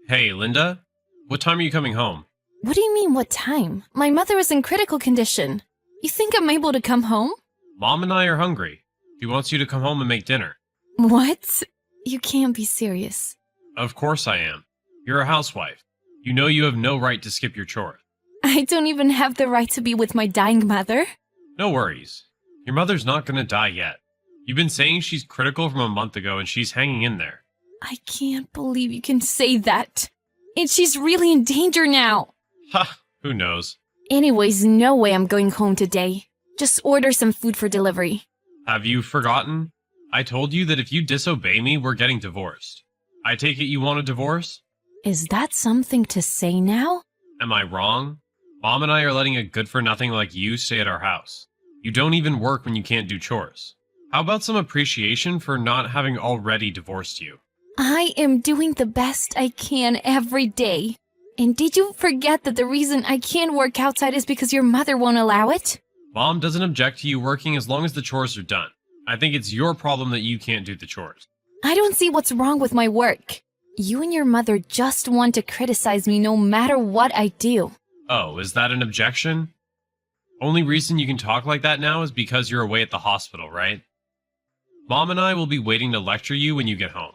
Hey, Linda? What time are you coming home? What do you mean, what time? My mother is in critical condition. You think I'm able to come home? Mom and I are hungry. She wants you to come home and make dinner. What? You can't be serious. Of course I am. You're a housewife. You know you have no right to skip your chores. I don't even have the right to be with my dying mother. No worries. Your mother's not gonna die yet. You've been saying she's critical from a month ago and she's hanging in there. I can't believe you can say that. And she's really in danger now. Ha! Who knows? Anyways, no way I'm going home today. Just order some food for delivery. Have you forgotten? I told you that if you disobey me, we're getting divorced. I take it you want a divorce? Is that something to say now? Am I wrong? Mom and I are letting a good-for-nothing like you stay at our house. You don't even work when you can't do chores. How about some appreciation for not having already divorced you? I am doing the best I can every day. And did you forget that the reason I can't work outside is because your mother won't allow it? Mom doesn't object to you working as long as the chores are done. I think it's your problem that you can't do the chores. I don't see what's wrong with my work. You and your mother just want to criticize me no matter what I do. Oh, is that an objection? Only reason you can talk like that now is because you're away at the hospital, right? Mom and I will be waiting to lecture you when you get home.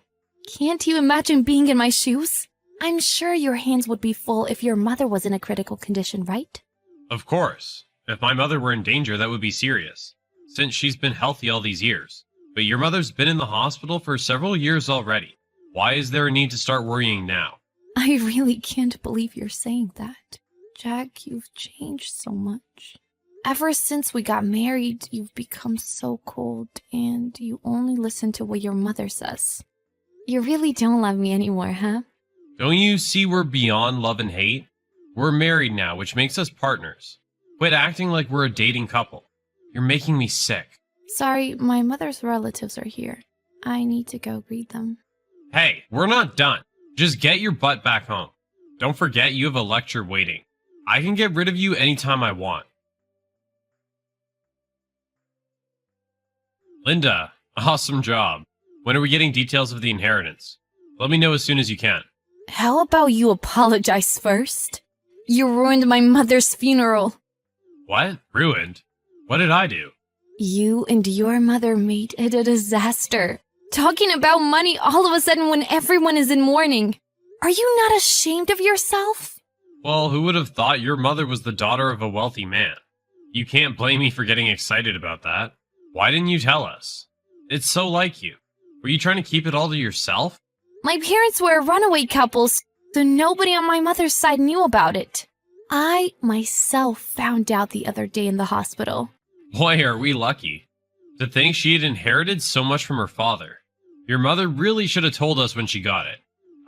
Can't you imagine being in my shoes? I'm sure your hands would be full if your mother was in a critical condition, right? Of course. If my mother were in danger, that would be serious, since she's been healthy all these years. But your mother's been in the hospital for several years already. Why is there a need to start worrying now? I really can't believe you're saying that. Jack, you've changed so much. Ever since we got married, you've become so cold, and you only listen to what your mother says. You really don't love me anymore, huh? Don't you see we're beyond love and hate? We're married now, which makes us partners. Quit acting like we're a dating couple. You're making me sick. Sorry, my mother's relatives are here. I need to go greet them. Hey, we're not done. Just get your butt back home. Don't forget you have a lecture waiting. I can get rid of you anytime I want. Linda, awesome job. When are we getting details of the inheritance? Let me know as soon as you can. How about you apologize first? You ruined my mother's funeral. What? Ruined? What did I do? You and your mother made it a disaster. Talking about money all of a sudden when everyone is in mourning. Are you not ashamed of yourself? Well, who would have thought your mother was the daughter of a wealthy man? You can't blame me for getting excited about that. Why didn't you tell us? It's so like you. Were you trying to keep it all to yourself? My parents were a runaway couple, so nobody on my mother's side knew about it. I myself found out the other day in the hospital. Boy, are we lucky. To think she had inherited so much from her father. Your mother really should have told us when she got it.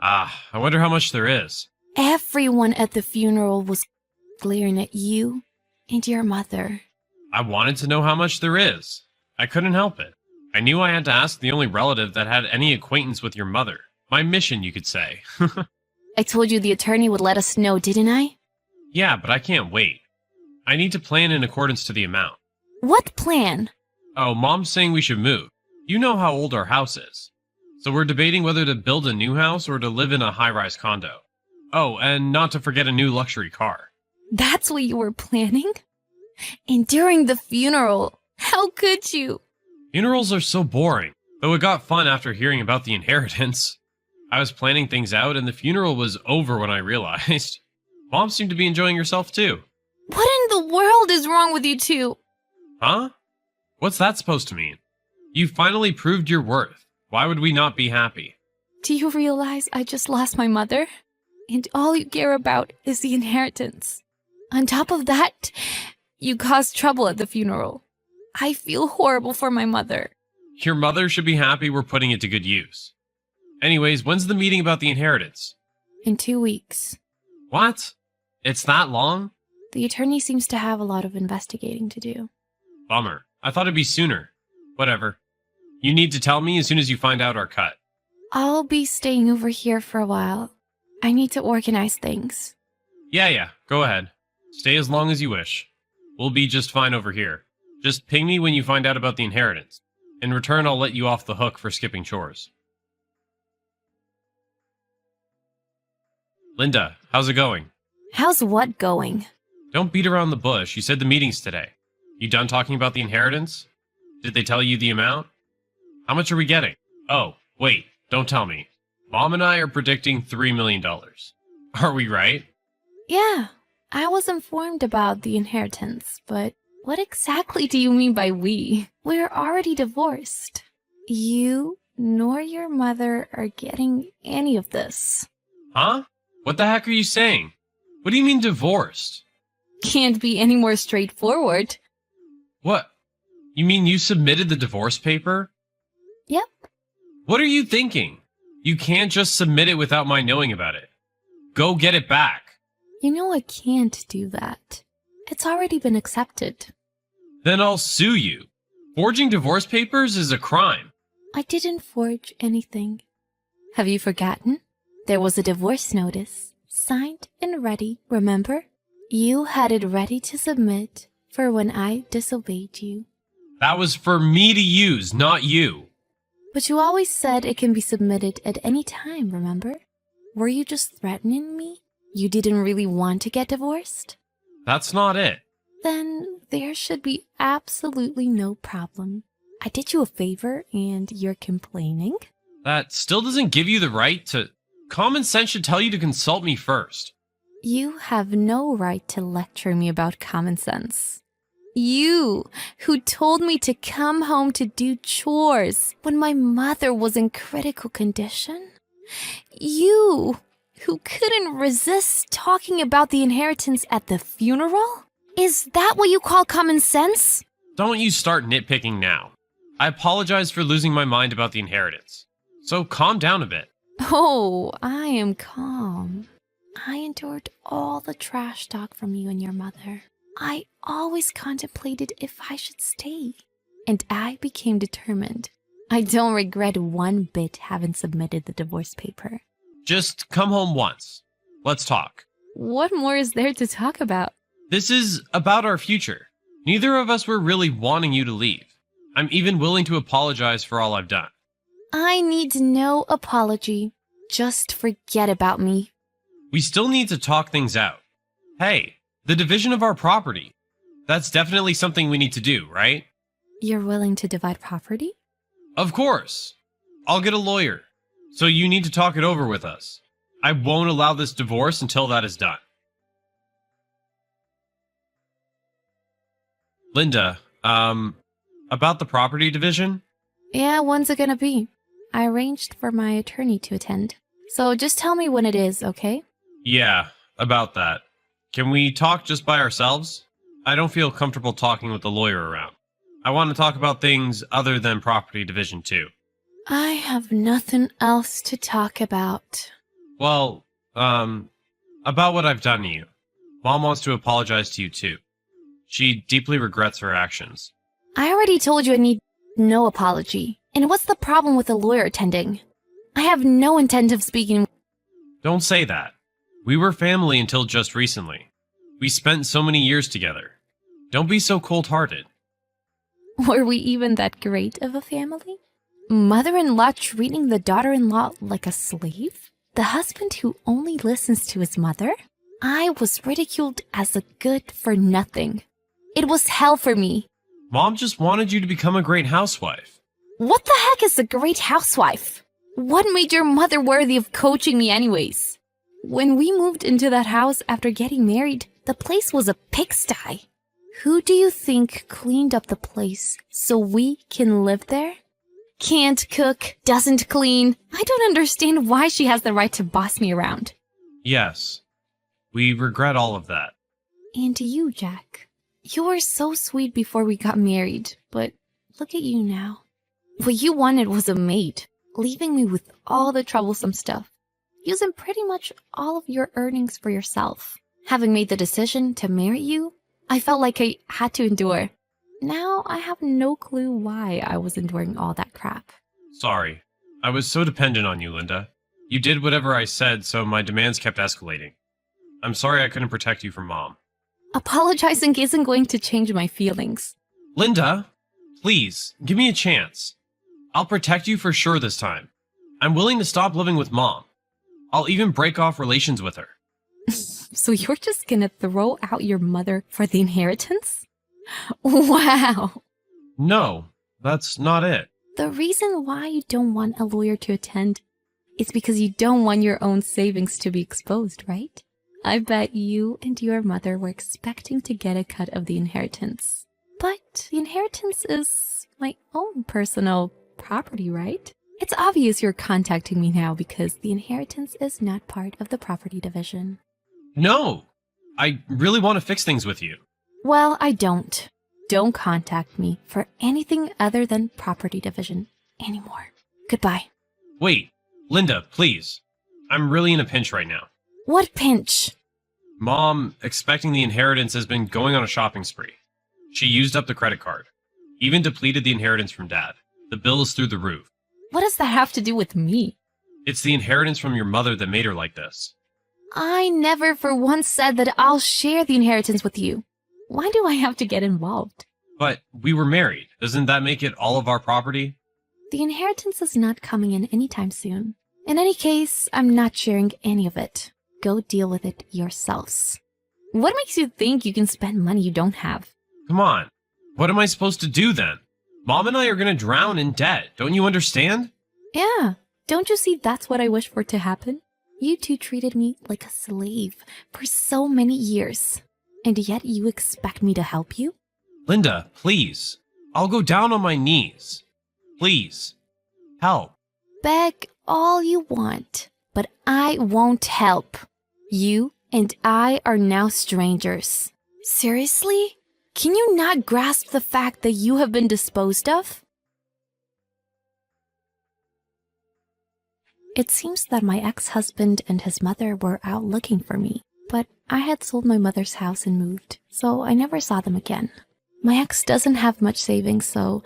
Ah, I wonder how much there is. Everyone at the funeral was glaring at you and your mother. I wanted to know how much there is. I couldn't help it. I knew I had to ask the only relative that had any acquaintance with your mother. My mission, you could say. I told you the attorney would let us know, didn't I? Yeah, but I can't wait. I need to plan in accordance to the amount. What plan? Oh, Mom's saying we should move. You know how old our house is. So we're debating whether to build a new house or to live in a high-rise condo. Oh, and not to forget a new luxury car. That's what you were planning? And during the funeral, how could you? Funerals are so boring, though it got fun after hearing about the inheritance. I was planning things out and the funeral was over when I realized. Mom seemed to be enjoying herself too. What in the world is wrong with you two? Huh? What's that supposed to mean? You finally proved your worth. Why would we not be happy? Do you realize I just lost my mother? And all you care about is the inheritance. On top of that, you caused trouble at the funeral. I feel horrible for my mother. Your mother should be happy we're putting it to good use. Anyways, when's the meeting about the inheritance? In 2 weeks. What? It's that long? The attorney seems to have a lot of investigating to do. Bummer. I thought it'd be sooner. Whatever. You need to tell me as soon as you find out our cut. I'll be staying over here for a while. I need to organize things. Yeah, go ahead. Stay as long as you wish. We'll be just fine over here. Just ping me when you find out about the inheritance. In return, I'll let you off the hook for skipping chores. Linda, how's it going? How's what going? Don't beat around the bush. You said the meeting's today. You done talking about the inheritance? Did they tell you the amount? How much are we getting? Oh, wait, don't tell me. Mom and I are predicting $3 million. Are we right? Yeah, I was informed about the inheritance, but what exactly do you mean by we? We're already divorced. You nor your mother are getting any of this. Huh? What the heck are you saying? What do you mean divorced? Can't be any more straightforward. What? You mean you submitted the divorce paper? Yep. What are you thinking? You can't just submit it without my knowing about it. Go get it back. You know I can't do that. It's already been accepted. Then I'll sue you. Forging divorce papers is a crime. I didn't forge anything. Have you forgotten? There was a divorce notice, signed and ready, remember? You had it ready to submit for when I disobeyed you. That was for me to use, not you. But you always said it can be submitted at any time, remember? Were you just threatening me? You didn't really want to get divorced? That's not it. Then there should be absolutely no problem. I did you a favor and you're complaining? That still doesn't give you the right to... Common sense should tell you to consult me first. You have no right to lecture me about common sense. You, who told me to come home to do chores when my mother was in critical condition. You, who couldn't resist talking about the inheritance at the funeral. Is that what you call common sense? Don't you start nitpicking now. I apologize for losing my mind about the inheritance. So calm down a bit. Oh, I am calm. I endured all the trash talk from you and your mother. I always contemplated if I should stay. And I became determined. I don't regret one bit having submitted the divorce paper. Just come home once. Let's talk. What more is there to talk about? This is about our future. Neither of us were really wanting you to leave. I'm even willing to apologize for all I've done. I need no apology. Just forget about me. We still need to talk things out. Hey, the division of our property. That's definitely something we need to do, right? You're willing to divide property? Of course. I'll get a lawyer. So you need to talk it over with us. I won't allow this divorce until that is done. Linda, about the property division? Yeah, when's it gonna be? I arranged for my attorney to attend. So just tell me when it is, okay? Yeah, about that. Can we talk just by ourselves? I don't feel comfortable talking with the lawyer around. I want to talk about things other than property division too. I have nothing else to talk about. Well, about what I've done to you. Mom wants to apologize to you too. She deeply regrets her actions. I already told you I need no apology. And what's the problem with the lawyer attending? I have no intent of speaking. Don't say that. We were family until just recently. We spent so many years together. Don't be so cold-hearted. Were we even that great of a family? Mother-in-law treating the daughter-in-law like a slave? The husband who only listens to his mother? I was ridiculed as a good-for-nothing. It was hell for me. Mom just wanted you to become a great housewife. What the heck is a great housewife? What made your mother worthy of coaching me anyways? When we moved into that house after getting married, the place was a pigsty. Who do you think cleaned up the place so we can live there? Can't cook, doesn't clean. I don't understand why she has the right to boss me around. Yes, we regret all of that. And you, Jack. You were so sweet before we got married, but look at you now. What you wanted was a maid, leaving me with all the troublesome stuff, using pretty much all of your earnings for yourself. Having made the decision to marry you, I felt like I had to endure. Now I have no clue why I was enduring all that crap. Sorry. I was so dependent on you, Linda. You did whatever I said, so my demands kept escalating. I'm sorry I couldn't protect you from Mom. Apologizing isn't going to change my feelings. Linda, please, give me a chance. I'll protect you for sure this time. I'm willing to stop living with Mom. I'll even break off relations with her. So you're just gonna throw out your mother for the inheritance? Wow. No, that's not it. The reason why you don't want a lawyer to attend is because you don't want your own savings to be exposed, right? I bet you and your mother were expecting to get a cut of the inheritance. But the inheritance is my own personal property, right? It's obvious you're contacting me now because the inheritance is not part of the property division. No, I really want to fix things with you. Well, I don't. Don't contact me for anything other than property division anymore. Goodbye. Wait, Linda, please. I'm really in a pinch right now. What pinch? Mom, expecting the inheritance, has been going on a shopping spree. She used up the credit card, even depleted the inheritance from Dad. The bill is through the roof. What does that have to do with me? It's the inheritance from your mother that made her like this. I never for once said that I'll share the inheritance with you. Why do I have to get involved? But we were married. Doesn't that make it all of our property? The inheritance is not coming in anytime soon. In any case, I'm not sharing any of it. Go deal with it yourselves. What makes you think you can spend money you don't have? Come on. What am I supposed to do then? Mom and I are going to drown in debt. Don't you understand? Yeah, don't you see that's what I wish for to happen? You two treated me like a slave for so many years. And yet you expect me to help you? Linda, please. I'll go down on my knees. Please. Help. Beg all you want, but I won't help. You and I are now strangers. Seriously? Can you not grasp the fact that you have been disposed of? It seems that my ex-husband and his mother were out looking for me, but I had sold my mother's house and moved, so I never saw them again. My ex doesn't have much savings, so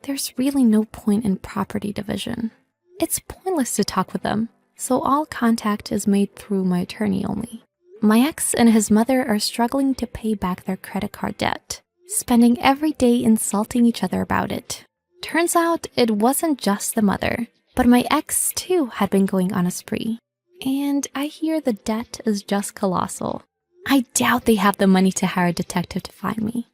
there's really no point in property division. It's pointless to talk with them, so all contact is made through my attorney only. My ex and his mother are struggling to pay back their credit card debt, spending every day insulting each other about it. Turns out it wasn't just the mother, but my ex too had been going on a spree. And I hear the debt is just colossal. I doubt they have the money to hire a detective to find me.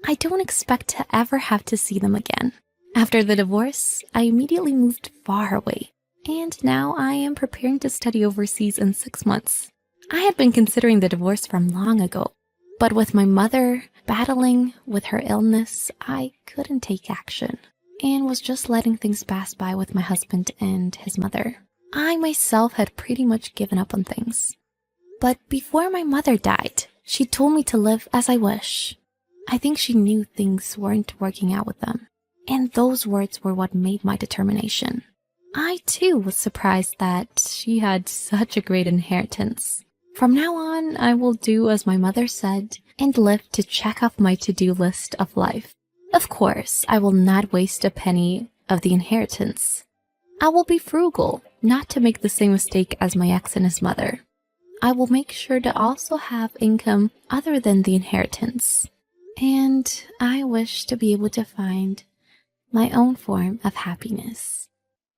I don't expect to ever have to see them again. After the divorce, I immediately moved far away. And now I am preparing to study overseas in 6 months. I had been considering the divorce from long ago. But with my mother battling with her illness, I couldn't take action and was just letting things pass by with my husband and his mother. I myself had pretty much given up on things. But before my mother died, she told me to live as I wish. I think she knew things weren't working out with them. And those words were what made my determination. I too was surprised that she had such a great inheritance. From now on, I will do as my mother said and live to check off my to-do list of life. Of course, I will not waste a penny of the inheritance. I will be frugal, not to make the same mistake as my ex and his mother. I will make sure to also have income other than the inheritance. And I wish to be able to find my own form of happiness.